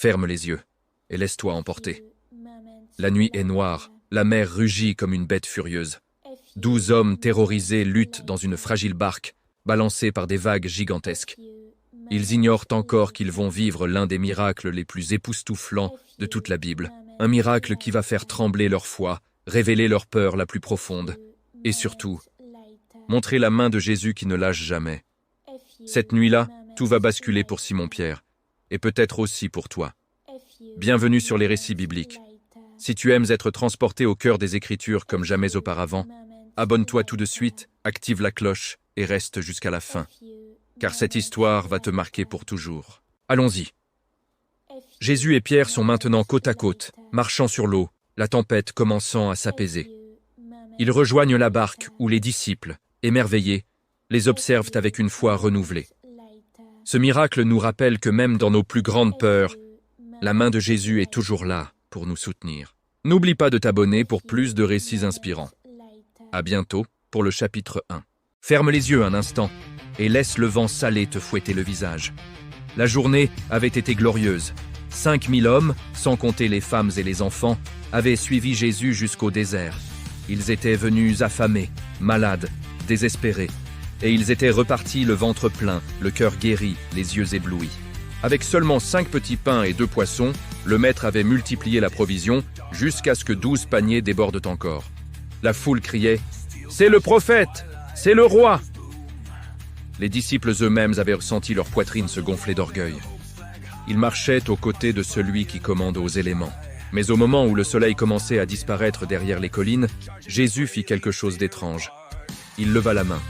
Ferme les yeux et laisse-toi emporter. La nuit est noire, la mer rugit comme une bête furieuse. 12 hommes terrorisés luttent dans une fragile barque, balancée par des vagues gigantesques. Ils ignorent encore qu'ils vont vivre l'un des miracles les plus époustouflants de toute la Bible. Un miracle qui va faire trembler leur foi, révéler leur peur la plus profonde. Et surtout, montrer la main de Jésus qui ne lâche jamais. Cette nuit-là, tout va basculer pour Simon-Pierre, et peut-être aussi pour toi. Bienvenue sur les récits bibliques. Si tu aimes être transporté au cœur des Écritures comme jamais auparavant, abonne-toi tout de suite, active la cloche et reste jusqu'à la fin, car cette histoire va te marquer pour toujours. Allons-y. Jésus et Pierre sont maintenant côte à côte, marchant sur l'eau, la tempête commençant à s'apaiser. Ils rejoignent la barque où les disciples, émerveillés, les observent avec une foi renouvelée. Ce miracle nous rappelle que même dans nos plus grandes peurs, la main de Jésus est toujours là pour nous soutenir. N'oublie pas de t'abonner pour plus de récits inspirants. À bientôt pour le chapitre 1. Ferme les yeux un instant et laisse le vent salé te fouetter le visage. La journée avait été glorieuse. 5000 hommes, sans compter les femmes et les enfants, avaient suivi Jésus jusqu'au désert. Ils étaient venus affamés, malades, désespérés. Et ils étaient repartis le ventre plein, le cœur guéri, les yeux éblouis. Avec seulement 5 petits pains et 2 poissons, le maître avait multiplié la provision jusqu'à ce que 12 paniers débordent encore. La foule criait « C'est le prophète! C'est le roi !» Les disciples eux-mêmes avaient ressenti leur poitrine se gonfler d'orgueil. Ils marchaient aux côtés de celui qui commande aux éléments. Mais au moment où le soleil commençait à disparaître derrière les collines, Jésus fit quelque chose d'étrange. Il leva la main.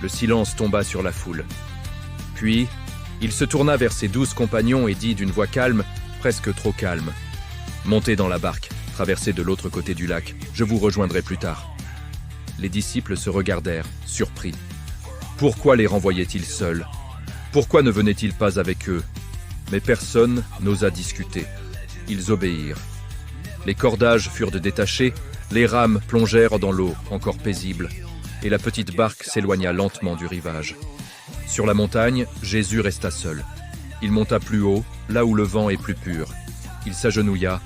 Le silence tomba sur la foule. Puis, il se tourna vers ses 12 compagnons et dit d'une voix calme, presque trop calme. « Montez dans la barque, traversez de l'autre côté du lac, je vous rejoindrai plus tard. » Les disciples se regardèrent, surpris. Pourquoi les renvoyait-il seuls? Pourquoi ne venait-il pas avec eux? Mais personne n'osa discuter. Ils obéirent. Les cordages furent détachés, les rames plongèrent dans l'eau, encore paisible, et la petite barque s'éloigna lentement du rivage. Sur la montagne, Jésus resta seul. Il monta plus haut, là où le vent est plus pur. Il s'agenouilla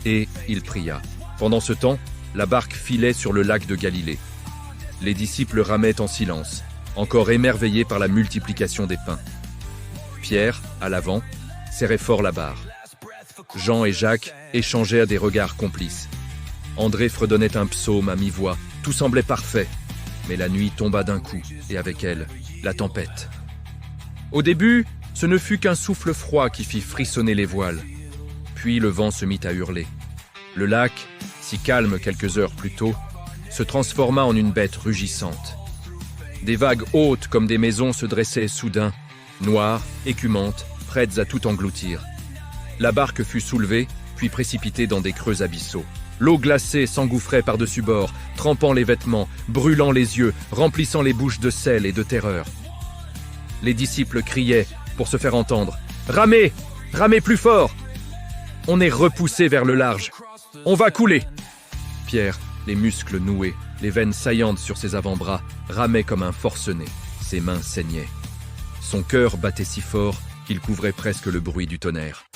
et il pria. Pendant ce temps, la barque filait sur le lac de Galilée. Les disciples ramaient en silence, encore émerveillés par la multiplication des pains. Pierre, à l'avant, serrait fort la barre. Jean et Jacques échangeaient des regards complices. André fredonnait un psaume à mi-voix. Tout semblait parfait. Mais la nuit tomba d'un coup, et avec elle, la tempête. Au début, ce ne fut qu'un souffle froid qui fit frissonner les voiles. Puis le vent se mit à hurler. Le lac, si calme quelques heures plus tôt, se transforma en une bête rugissante. Des vagues hautes comme des maisons se dressaient soudain, noires, écumantes, prêtes à tout engloutir. La barque fut soulevée, puis précipitée dans des creux abyssaux. L'eau glacée s'engouffrait par-dessus bord, trempant les vêtements, brûlant les yeux, remplissant les bouches de sel et de terreur. Les disciples criaient, pour se faire entendre, « Ramez! Ramez plus fort ! On est repoussé vers le large. On va couler !» Pierre, les muscles noués, les veines saillantes sur ses avant-bras, ramait comme un forcené. Ses mains saignaient. Son cœur battait si fort qu'il couvrait presque le bruit du tonnerre.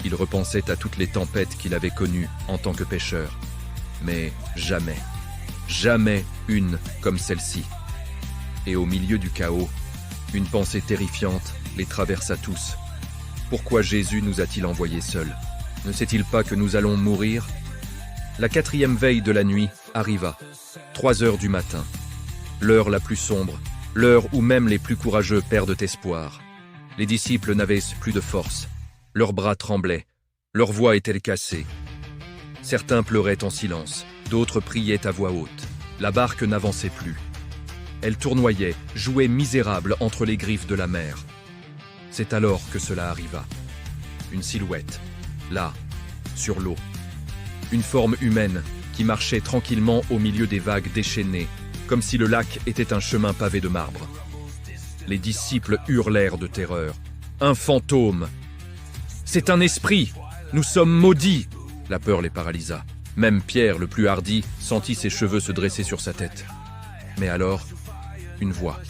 Il repensait à toutes les tempêtes qu'il avait connues en tant que pêcheur. Mais jamais, jamais une comme celle-ci. Et au milieu du chaos, une pensée terrifiante les traversa tous. Pourquoi Jésus nous a-t-il envoyés seuls? Ne sait-il pas que nous allons mourir? La 4e veille de la nuit arriva, 3 heures du matin. L'heure la plus sombre, l'heure où même les plus courageux perdent espoir. Les disciples n'avaient plus de force. Leurs bras tremblaient, leur voix était cassée. Certains pleuraient en silence, d'autres priaient à voix haute. La barque n'avançait plus. Elle tournoyait, jouait misérable entre les griffes de la mer. C'est alors que cela arriva. Une silhouette, là, sur l'eau. Une forme humaine qui marchait tranquillement au milieu des vagues déchaînées, comme si le lac était un chemin pavé de marbre. Les disciples hurlèrent de terreur. « Un fantôme ! C'est un esprit! Nous sommes maudits !» La peur les paralysa. Même Pierre, le plus hardi, sentit ses cheveux se dresser sur sa tête. Mais alors, une voix.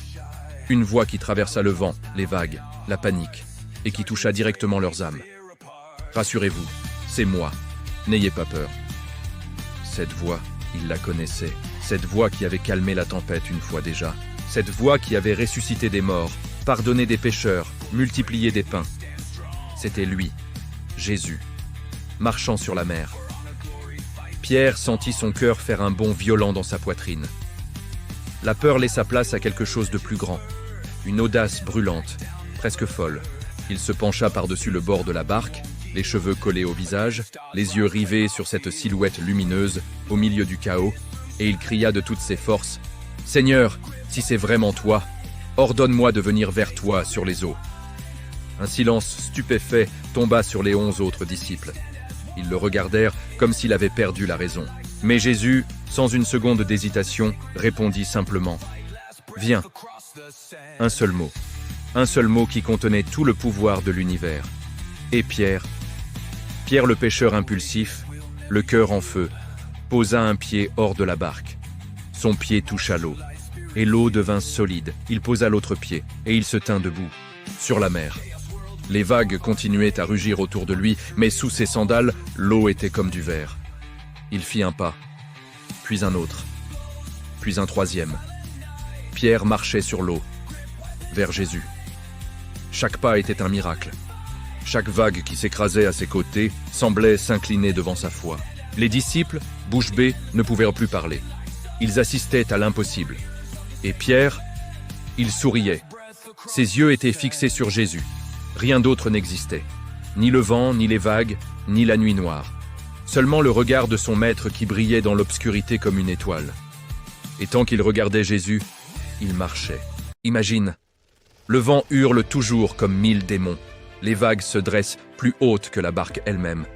Une voix qui traversa le vent, les vagues, la panique, et qui toucha directement leurs âmes. Rassurez-vous, c'est moi. N'ayez pas peur. » Cette voix, il la connaissait. Cette voix qui avait calmé la tempête une fois déjà. Cette voix qui avait ressuscité des morts, pardonné des pécheurs, multiplié des pains. C'était lui, Jésus, marchant sur la mer. Pierre sentit son cœur faire un bond violent dans sa poitrine. La peur laissa place à quelque chose de plus grand, une audace brûlante, presque folle. Il se pencha par-dessus le bord de la barque, les cheveux collés au visage, les yeux rivés sur cette silhouette lumineuse, au milieu du chaos, et il cria de toutes ses forces, « Seigneur, si c'est vraiment toi, ordonne-moi de venir vers toi sur les eaux. » Un silence stupéfait tomba sur les 11 autres disciples. Ils le regardèrent comme s'il avait perdu la raison. Mais Jésus, sans une seconde d'hésitation, répondit simplement, « Viens !» Un seul mot qui contenait tout le pouvoir de l'univers. Et Pierre le pêcheur impulsif, le cœur en feu, posa un pied hors de la barque. Son pied toucha l'eau, et l'eau devint solide. Il posa l'autre pied, et il se tint debout, sur la mer. Les vagues continuaient à rugir autour de lui, mais sous ses sandales, l'eau était comme du verre. Il fit un pas, puis un autre, puis un troisième. Pierre marchait sur l'eau, vers Jésus. Chaque pas était un miracle. Chaque vague qui s'écrasait à ses côtés semblait s'incliner devant sa foi. Les disciples, bouche bée, ne pouvaient plus parler. Ils assistaient à l'impossible. Et Pierre, il souriait. Ses yeux étaient fixés sur Jésus. Rien d'autre n'existait. Ni le vent, ni les vagues, ni la nuit noire. Seulement le regard de son maître qui brillait dans l'obscurité comme une étoile. Et tant qu'il regardait Jésus, il marchait. Imagine, le vent hurle toujours comme 1000 démons. Les vagues se dressent plus hautes que la barque elle-même.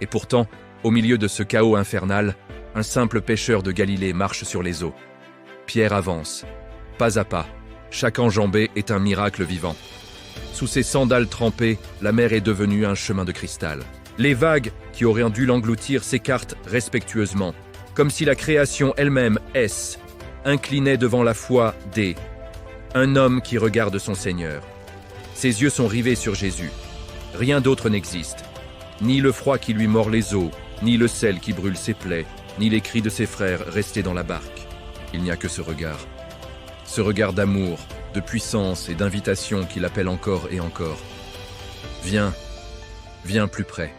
Et pourtant, au milieu de ce chaos infernal, un simple pêcheur de Galilée marche sur les eaux. Pierre avance, pas à pas. Chaque enjambée est un miracle vivant. Sous ses sandales trempées, la mer est devenue un chemin de cristal. Les vagues, qui auraient dû l'engloutir, s'écartent respectueusement, comme si la création elle-même, inclinait devant la foi un homme qui regarde son Seigneur. Ses yeux sont rivés sur Jésus. Rien d'autre n'existe. Ni le froid qui lui mord les os, ni le sel qui brûle ses plaies, ni les cris de ses frères restés dans la barque. Il n'y a que ce regard d'amour, de puissance et d'invitation qui l'appelle encore et encore. Viens, viens plus près.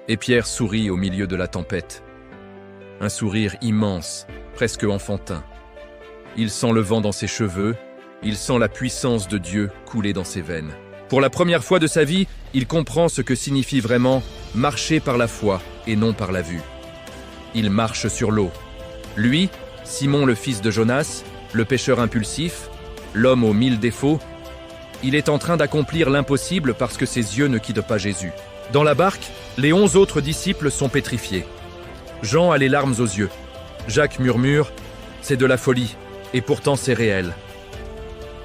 Et Pierre sourit au milieu de la tempête. Un sourire immense, presque enfantin. Il sent le vent dans ses cheveux, il sent la puissance de Dieu couler dans ses veines. Pour la première fois de sa vie, il comprend ce que signifie vraiment marcher par la foi et non par la vue. Il marche sur l'eau. Lui, Simon le fils de Jonas, le pêcheur impulsif, l'homme aux 1000 défauts, il est en train d'accomplir l'impossible parce que ses yeux ne quittent pas Jésus. Dans la barque, les 11 autres disciples sont pétrifiés. Jean a les larmes aux yeux. Jacques murmure « C'est de la folie, et pourtant c'est réel ».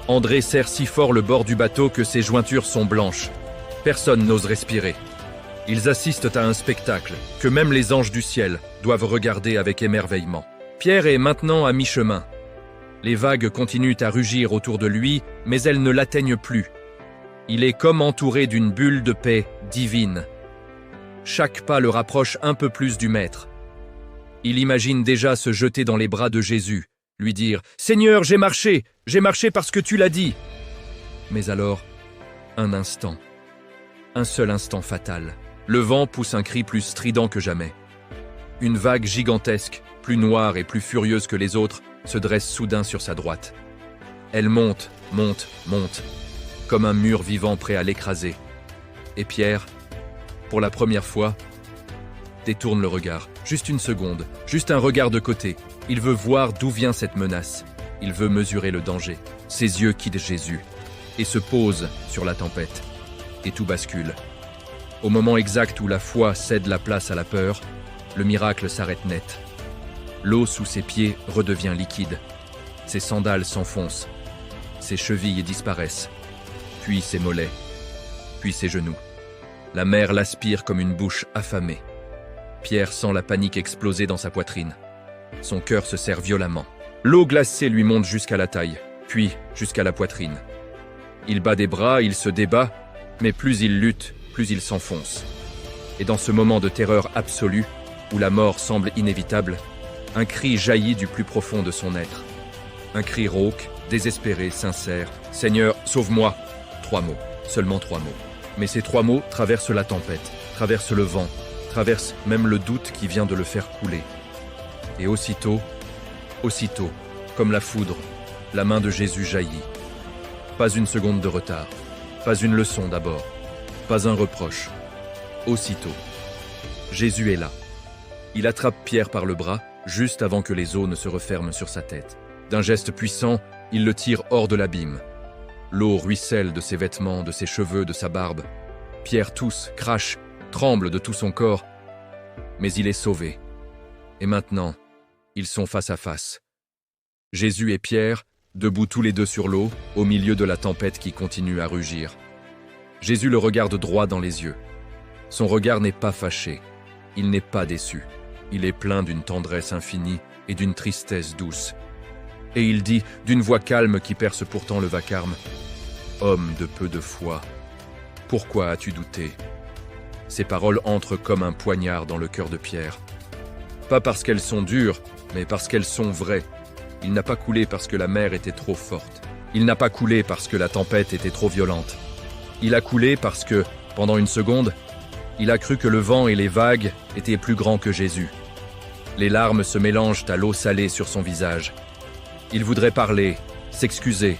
André serre si fort le bord du bateau que ses jointures sont blanches. Personne n'ose respirer. Ils assistent à un spectacle que même les anges du ciel doivent regarder avec émerveillement. Pierre est maintenant à mi-chemin. Les vagues continuent à rugir autour de lui, mais elles ne l'atteignent plus. Il est comme entouré d'une bulle de paix divine. Chaque pas le rapproche un peu plus du Maître. Il imagine déjà se jeter dans les bras de Jésus, lui dire « Seigneur, j'ai marché parce que tu l'as dit !» Mais alors, un seul instant fatal. Le vent pousse un cri plus strident que jamais. Une vague gigantesque, plus noire et plus furieuse que les autres, se dresse soudain sur sa droite. Elle monte, comme un mur vivant prêt à l'écraser. Et Pierre, pour la première fois, détourne le regard. Juste une seconde, juste un regard de côté. Il veut voir d'où vient cette menace. Il veut mesurer le danger. Ses yeux quittent Jésus et se posent sur la tempête. Et tout bascule. Au moment exact où la foi cède la place à la peur, le miracle s'arrête net. L'eau sous ses pieds redevient liquide. Ses sandales s'enfoncent. Ses chevilles disparaissent. Puis ses mollets. Puis ses genoux. La mer l'aspire comme une bouche affamée. Pierre sent la panique exploser dans sa poitrine. Son cœur se serre violemment. L'eau glacée lui monte jusqu'à la taille, puis jusqu'à la poitrine. Il bat des bras, il se débat, mais plus il lutte, plus il s'enfonce. Et dans ce moment de terreur absolue, où la mort semble inévitable, un cri jaillit du plus profond de son être. Un cri rauque, désespéré, sincère. « Seigneur, sauve-moi » 3 mots, seulement 3 mots. Mais ces 3 mots traversent la tempête, traversent le vent, traversent même le doute qui vient de le faire couler. Et aussitôt, comme la foudre, la main de Jésus jaillit. Pas une seconde de retard, pas une leçon d'abord, pas un reproche. Aussitôt, Jésus est là. Il attrape Pierre par le bras, juste avant que les eaux ne se referment sur sa tête. D'un geste puissant, il le tire hors de l'abîme. L'eau ruisselle de ses vêtements, de ses cheveux, de sa barbe. Pierre tousse, crache, tremble de tout son corps. Mais il est sauvé. Et maintenant, ils sont face à face. Jésus et Pierre, debout tous les deux sur l'eau, au milieu de la tempête qui continue à rugir. Jésus le regarde droit dans les yeux. Son regard n'est pas fâché. Il n'est pas déçu. Il est plein d'une tendresse infinie et d'une tristesse douce. Et il dit, d'une voix calme qui perce pourtant le vacarme, « Homme de peu de foi, pourquoi as-tu douté ?» Ces paroles entrent comme un poignard dans le cœur de Pierre. Pas parce qu'elles sont dures, mais parce qu'elles sont vraies. Il n'a pas coulé parce que la mer était trop forte. Il n'a pas coulé parce que la tempête était trop violente. Il a coulé parce que, pendant une seconde, il a cru que le vent et les vagues étaient plus grands que Jésus. Les larmes se mélangent à l'eau salée sur son visage. Il voudrait parler, s'excuser,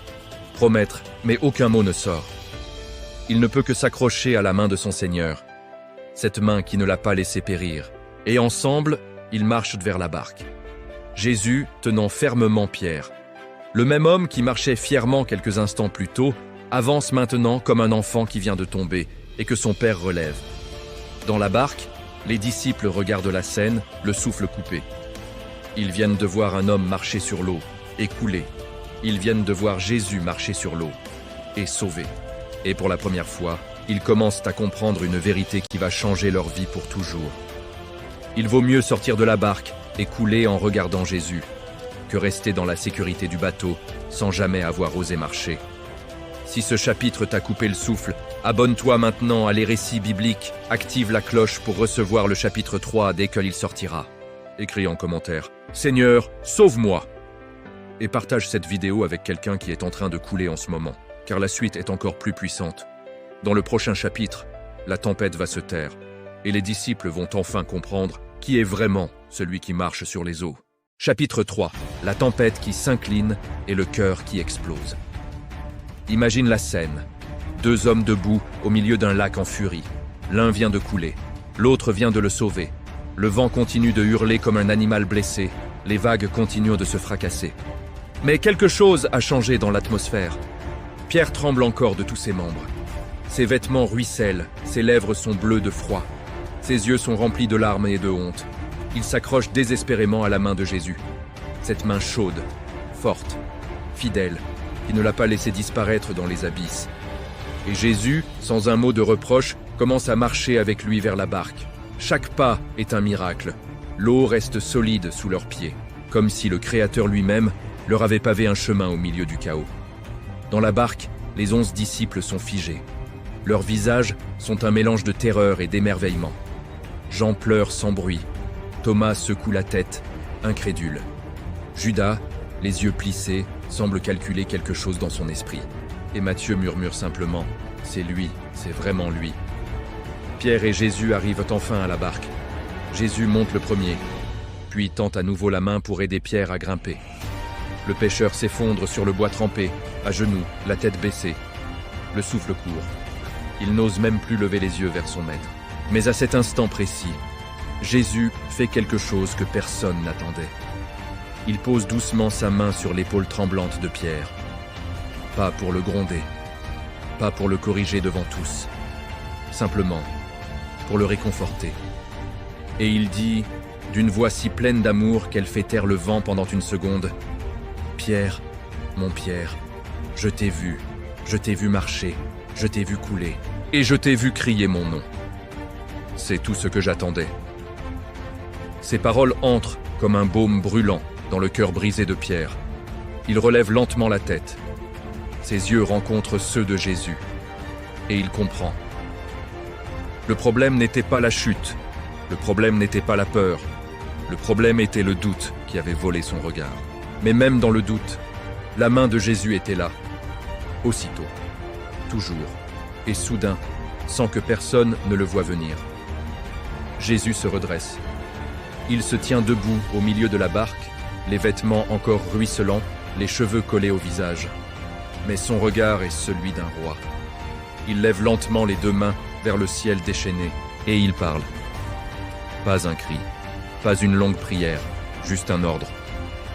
promettre, mais aucun mot ne sort. Il ne peut que s'accrocher à la main de son Seigneur, cette main qui ne l'a pas laissé périr. Et ensemble, ils marchent vers la barque. Jésus tenant fermement Pierre. Le même homme qui marchait fièrement quelques instants plus tôt avance maintenant comme un enfant qui vient de tomber et que son père relève. Dans la barque, les disciples regardent la scène, le souffle coupé. Ils viennent de voir un homme marcher sur l'eau et couler. Ils viennent de voir Jésus marcher sur l'eau et sauver. Et pour la première fois, ils commencent à comprendre une vérité qui va changer leur vie pour toujours. Il vaut mieux sortir de la barque et couler en regardant Jésus que rester dans la sécurité du bateau sans jamais avoir osé marcher. Si ce chapitre t'a coupé le souffle, abonne-toi maintenant à les récits bibliques, active la cloche pour recevoir le chapitre 3 dès qu'il sortira. Écris en commentaire « Seigneur, sauve-moi » et partage cette vidéo avec quelqu'un qui est en train de couler en ce moment, car la suite est encore plus puissante. Dans le prochain chapitre, la tempête va se taire et les disciples vont enfin comprendre qui est vraiment celui qui marche sur les eaux. Chapitre 3. La tempête qui s'incline et le cœur qui explose. Imagine la scène. 2 hommes debout au milieu d'un lac en furie. L'un vient de couler, l'autre vient de le sauver. Le vent continue de hurler comme un animal blessé. Les vagues continuent de se fracasser. Mais quelque chose a changé dans l'atmosphère. Pierre tremble encore de tous ses membres. Ses vêtements ruissellent, ses lèvres sont bleues de froid. Ses yeux sont remplis de larmes et de honte. Il s'accroche désespérément à la main de Jésus. Cette main chaude, forte, fidèle, qui ne l'a pas laissé disparaître dans les abysses. Et Jésus, sans un mot de reproche, commence à marcher avec lui vers la barque. Chaque pas est un miracle. L'eau reste solide sous leurs pieds, comme si le Créateur lui-même leur avait pavé un chemin au milieu du chaos. Dans la barque, les 11 disciples sont figés. Leurs visages sont un mélange de terreur et d'émerveillement. Jean pleure sans bruit. Thomas secoue la tête, incrédule. Judas, les yeux plissés, semble calculer quelque chose dans son esprit. Et Matthieu murmure simplement « C'est lui, c'est vraiment lui ». Pierre et Jésus arrivent enfin à la barque. Jésus monte le premier, puis tend à nouveau la main pour aider Pierre à grimper. Le pêcheur s'effondre sur le bois trempé, à genoux, la tête baissée. Le souffle court. Il n'ose même plus lever les yeux vers son maître. Mais à cet instant précis, Jésus fait quelque chose que personne n'attendait. Il pose doucement sa main sur l'épaule tremblante de Pierre. Pas pour le gronder, pas pour le corriger devant tous, simplement pour le réconforter. Et il dit, d'une voix si pleine d'amour qu'elle fait taire le vent pendant une seconde, « Pierre, mon Pierre, je t'ai vu marcher, je t'ai vu couler, et je t'ai vu crier mon nom. » C'est tout ce que j'attendais. Ces paroles entrent comme un baume brûlant dans le cœur brisé de Pierre. Il relève lentement la tête. Ses yeux rencontrent ceux de Jésus. Et il comprend. Le problème n'était pas la chute, le problème n'était pas la peur, le problème était le doute qui avait volé son regard. Mais même dans le doute, la main de Jésus était là, aussitôt, toujours, et soudain, sans que personne ne le voie venir. Jésus se redresse. Il se tient debout au milieu de la barque, les vêtements encore ruisselants, les cheveux collés au visage. Mais son regard est celui d'un roi. Il lève lentement les deux mains vers le ciel déchaîné, et il parle. Pas un cri, pas une longue prière, juste un ordre,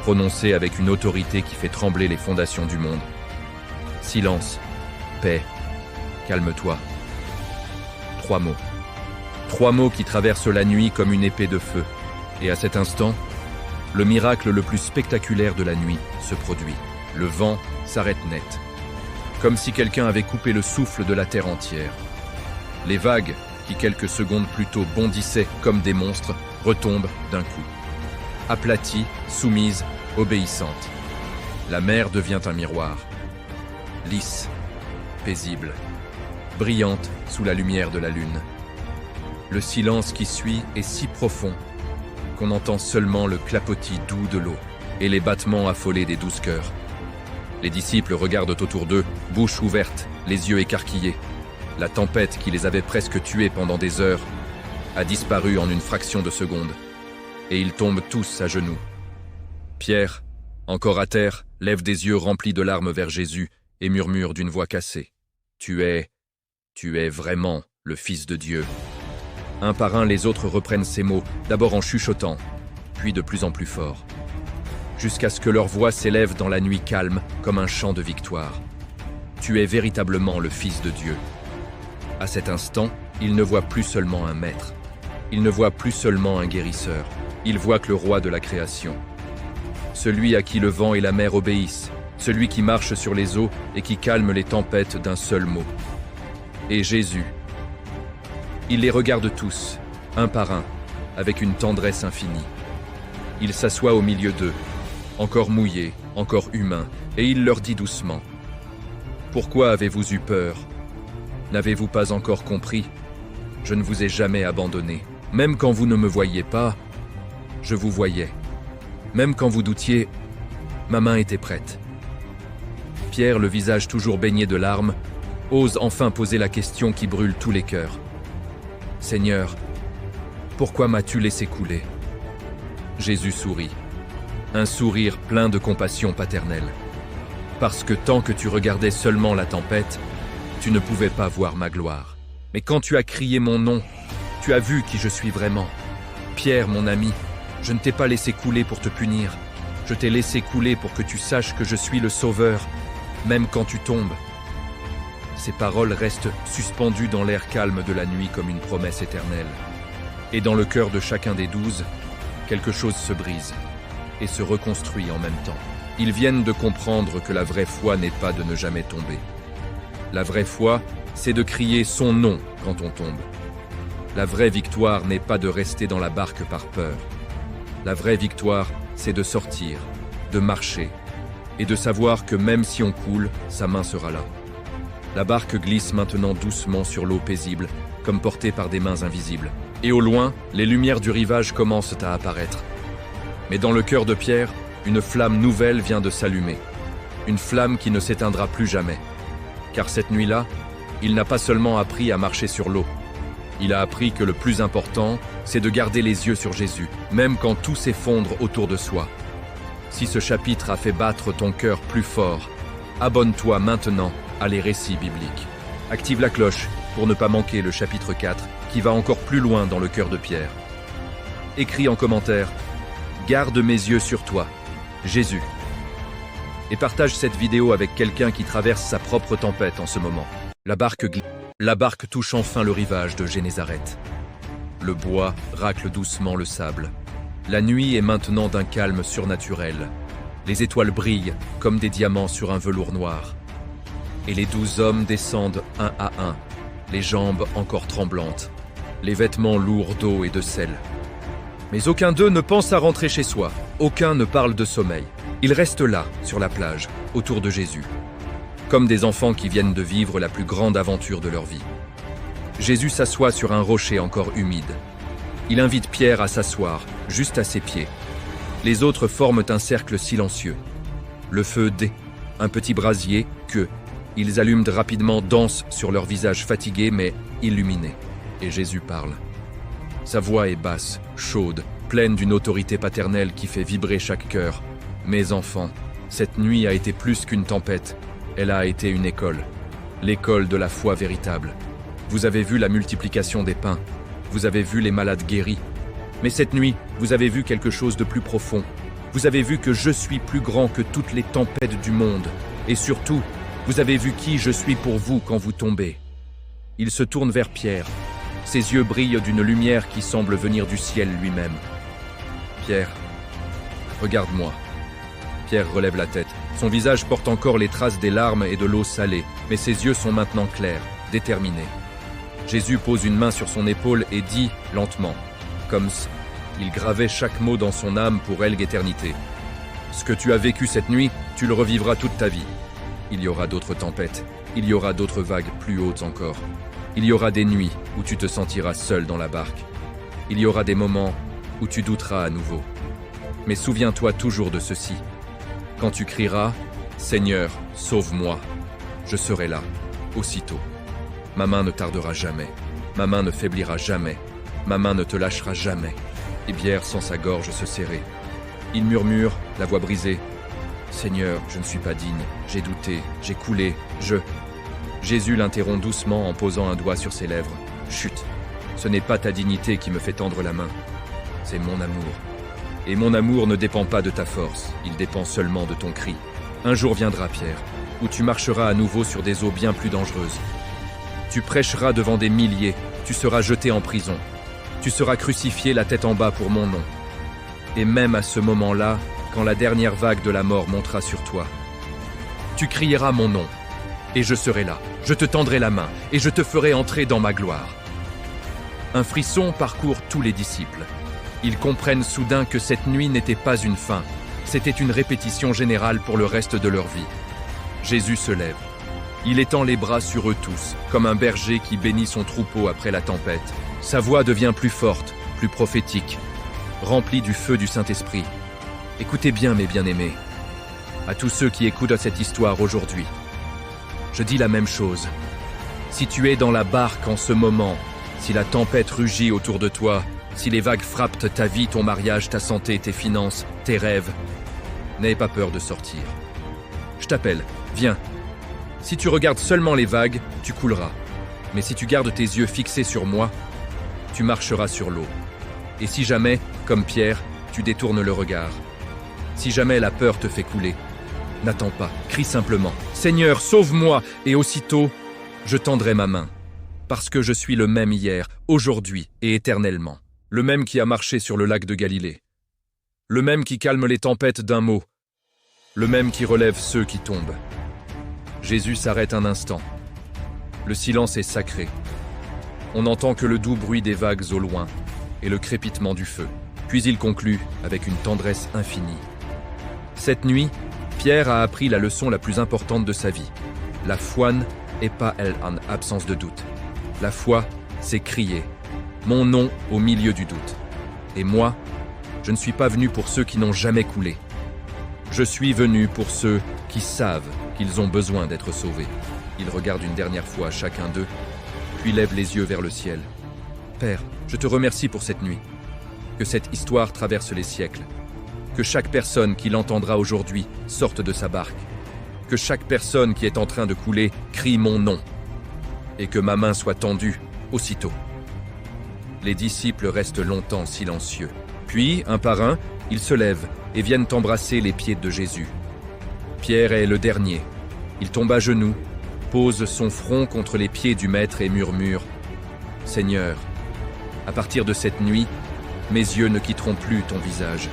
prononcé avec une autorité qui fait trembler les fondations du monde. Silence, paix, calme-toi. 3 mots. 3 mots qui traversent la nuit comme une épée de feu. Et à cet instant, le miracle le plus spectaculaire de la nuit se produit. Le vent s'arrête net, comme si quelqu'un avait coupé le souffle de la terre entière. Les vagues, qui quelques secondes plus tôt bondissaient comme des monstres, retombent d'un coup. Aplaties, soumises, obéissantes. La mer devient un miroir. Lisse, paisible, brillante sous la lumière de la lune. Le silence qui suit est si profond qu'on entend seulement le clapotis doux de l'eau et les battements affolés des 12 cœurs. Les disciples regardent autour d'eux, bouche ouverte, les yeux écarquillés. La tempête qui les avait presque tués pendant des heures a disparu en une fraction de seconde, et ils tombent tous à genoux. Pierre, encore à terre, lève des yeux remplis de larmes vers Jésus et murmure d'une voix cassée. « Tu es vraiment le Fils de Dieu. » Un par un, les autres reprennent ces mots, d'abord en chuchotant, puis de plus en plus fort, jusqu'à ce que leur voix s'élève dans la nuit calme comme un chant de victoire. « Tu es véritablement le Fils de Dieu. » À cet instant, ils ne voient plus seulement un maître, ils ne voient plus seulement un guérisseur, ils voient que le roi de la création. Celui à qui le vent et la mer obéissent, celui qui marche sur les eaux et qui calme les tempêtes d'un seul mot. Et Jésus, il les regarde tous, un par un, avec une tendresse infinie. Il s'assoit au milieu d'eux, encore mouillé, encore humain, et il leur dit doucement : « Pourquoi avez-vous eu peur ? N'avez-vous pas encore compris ? Je ne vous ai jamais abandonné. Même quand vous ne me voyiez pas, je vous voyais. Même quand vous doutiez, ma main était prête. » Pierre, le visage toujours baigné de larmes, ose enfin poser la question qui brûle tous les cœurs. « Seigneur, pourquoi m'as-tu laissé couler ?» Jésus sourit, un sourire plein de compassion paternelle. « Parce que tant que tu regardais seulement la tempête, tu ne pouvais pas voir ma gloire. Mais quand tu as crié mon nom, tu as vu qui je suis vraiment. Pierre, mon ami, je ne t'ai pas laissé couler pour te punir. Je t'ai laissé couler pour que tu saches que je suis le Sauveur, même quand tu tombes. » Ces paroles restent suspendues dans l'air calme de la nuit comme une promesse éternelle. Et dans le cœur de chacun des 12, quelque chose se brise et se reconstruit en même temps. Ils viennent de comprendre que la vraie foi n'est pas de ne jamais tomber. La vraie foi, c'est de crier son nom quand on tombe. La vraie victoire n'est pas de rester dans la barque par peur. La vraie victoire, c'est de sortir, de marcher, et de savoir que même si on coule, sa main sera là. La barque glisse maintenant doucement sur l'eau paisible, comme portée par des mains invisibles. Et au loin, les lumières du rivage commencent à apparaître. Mais dans le cœur de Pierre, une flamme nouvelle vient de s'allumer. Une flamme qui ne s'éteindra plus jamais. Car cette nuit-là, il n'a pas seulement appris à marcher sur l'eau. Il a appris que le plus important, c'est de garder les yeux sur Jésus, même quand tout s'effondre autour de soi. Si ce chapitre a fait battre ton cœur plus fort, abonne-toi maintenant à les récits bibliques. Active la cloche pour ne pas manquer le chapitre 4 qui va encore plus loin dans le cœur de Pierre. Écris en commentaire « Garde mes yeux sur toi, Jésus » et partage cette vidéo avec quelqu'un qui traverse sa propre tempête en ce moment. La barque touche enfin le rivage de Génézareth. Le bois racle doucement le sable. La nuit est maintenant d'un calme surnaturel. Les étoiles brillent comme des diamants sur un velours noir. Et les 12 hommes descendent un à un, les jambes encore tremblantes, les vêtements lourds d'eau et de sel. Mais aucun d'eux ne pense à rentrer chez soi, aucun ne parle de sommeil. Ils restent là, sur la plage, autour de Jésus, comme des enfants qui viennent de vivre la plus grande aventure de leur vie. Jésus s'assoit sur un rocher encore humide. Il invite Pierre à s'asseoir, juste à ses pieds. Les autres forment un cercle silencieux. Le feu un petit brasier que ils allument rapidement danse sur leur visage fatigué mais illuminé. Et Jésus parle. Sa voix est basse, chaude, pleine d'une autorité paternelle qui fait vibrer chaque cœur. Mes enfants, cette nuit a été plus qu'une tempête. Elle a été une école. L'école de la foi véritable. Vous avez vu la multiplication des pains. Vous avez vu les malades guéris. Mais cette nuit, vous avez vu quelque chose de plus profond. Vous avez vu que je suis plus grand que toutes les tempêtes du monde. Et surtout, vous avez vu qui je suis pour vous quand vous tombez. Il se tourne vers Pierre. Ses yeux brillent d'une lumière qui semble venir du ciel lui-même. Pierre, regarde-moi. Pierre relève la tête. Son visage porte encore les traces des larmes et de l'eau salée, mais ses yeux sont maintenant clairs, déterminés. Jésus pose une main sur son épaule et dit lentement, comme il gravait chaque mot dans son âme pour l'éternité. Ce que tu as vécu cette nuit, tu le revivras toute ta vie. Il y aura d'autres tempêtes, il y aura d'autres vagues plus hautes encore. Il y aura des nuits où tu te sentiras seul dans la barque. Il y aura des moments où tu douteras à nouveau. Mais souviens-toi toujours de ceci. Quand tu crieras « Seigneur, sauve-moi », je serai là, aussitôt. Ma main ne tardera jamais. Ma main ne faiblira jamais. Ma main ne te lâchera jamais. Et Pierre sent sa gorge se serrer. Il murmure, la voix brisée. « Seigneur, je ne suis pas digne. J'ai douté, j'ai coulé, Jésus l'interrompt doucement en posant un doigt sur ses lèvres. « Chut, ce n'est pas ta dignité qui me fait tendre la main. C'est mon amour. Et mon amour ne dépend pas de ta force, il dépend seulement de ton cri. Un jour viendra, Pierre, où tu marcheras à nouveau sur des eaux bien plus dangereuses. Tu prêcheras devant des milliers, tu seras jeté en prison. Tu seras crucifié la tête en bas pour mon nom. Et même à ce moment-là, quand la dernière vague de la mort montera sur toi, tu crieras mon nom, et je serai là, je te tendrai la main, et je te ferai entrer dans ma gloire. » Un frisson parcourt tous les disciples. Ils comprennent soudain que cette nuit n'était pas une fin, c'était une répétition générale pour le reste de leur vie. Jésus se lève. Il étend les bras sur eux tous, comme un berger qui bénit son troupeau après la tempête. Sa voix devient plus forte, plus prophétique, remplie du feu du Saint-Esprit. Écoutez bien, mes bien-aimés, à tous ceux qui écoutent cette histoire aujourd'hui. Je dis la même chose. Si tu es dans la barque en ce moment, si la tempête rugit autour de toi, si les vagues frappent ta vie, ton mariage, ta santé, tes finances, tes rêves, n'aie pas peur de sortir. Je t'appelle, viens. Si tu regardes seulement les vagues, tu couleras. Mais si tu gardes tes yeux fixés sur moi, tu marcheras sur l'eau. Et si jamais, comme Pierre, tu détournes le regard, si jamais la peur te fait couler, n'attends pas, crie simplement « Seigneur, sauve-moi » et aussitôt, je tendrai ma main. Parce que je suis le même hier, aujourd'hui et éternellement. Le même qui a marché sur le lac de Galilée. Le même qui calme les tempêtes d'un mot. Le même qui relève ceux qui tombent. Jésus s'arrête un instant. Le silence est sacré. On n'entend que le doux bruit des vagues au loin et le crépitement du feu. Puis il conclut avec une tendresse infinie. Cette nuit, Pierre a appris la leçon la plus importante de sa vie. La foi n'est pas en absence de doute. La foi, c'est crier mon nom au milieu du doute. Et moi, je ne suis pas venu pour ceux qui n'ont jamais coulé. Je suis venu pour ceux qui savent qu'ils ont besoin d'être sauvés. Il regarde une dernière fois chacun d'eux, puis lève les yeux vers le ciel. Père, je te remercie pour cette nuit. Que cette histoire traverse les siècles. Que chaque personne qui l'entendra aujourd'hui sorte de sa barque. Que chaque personne qui est en train de couler crie mon nom. Et que ma main soit tendue aussitôt. Les disciples restent longtemps silencieux. Puis, un par un, ils se lèvent et viennent embrasser les pieds de Jésus. Pierre est le dernier. Il tombe à genoux, pose son front contre les pieds du Maître et murmure « Seigneur, à partir de cette nuit, mes yeux ne quitteront plus ton visage.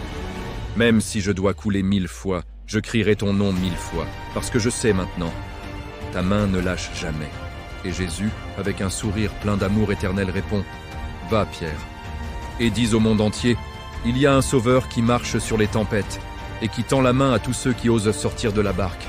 Même si je dois couler 1000 fois, je crierai ton nom 1000 fois, parce que je sais maintenant, ta main ne lâche jamais. » Et Jésus, avec un sourire plein d'amour éternel, répond « Va, Pierre, et dis au monde entier, il y a un sauveur qui marche sur les tempêtes et qui tend la main à tous ceux qui osent sortir de la barque.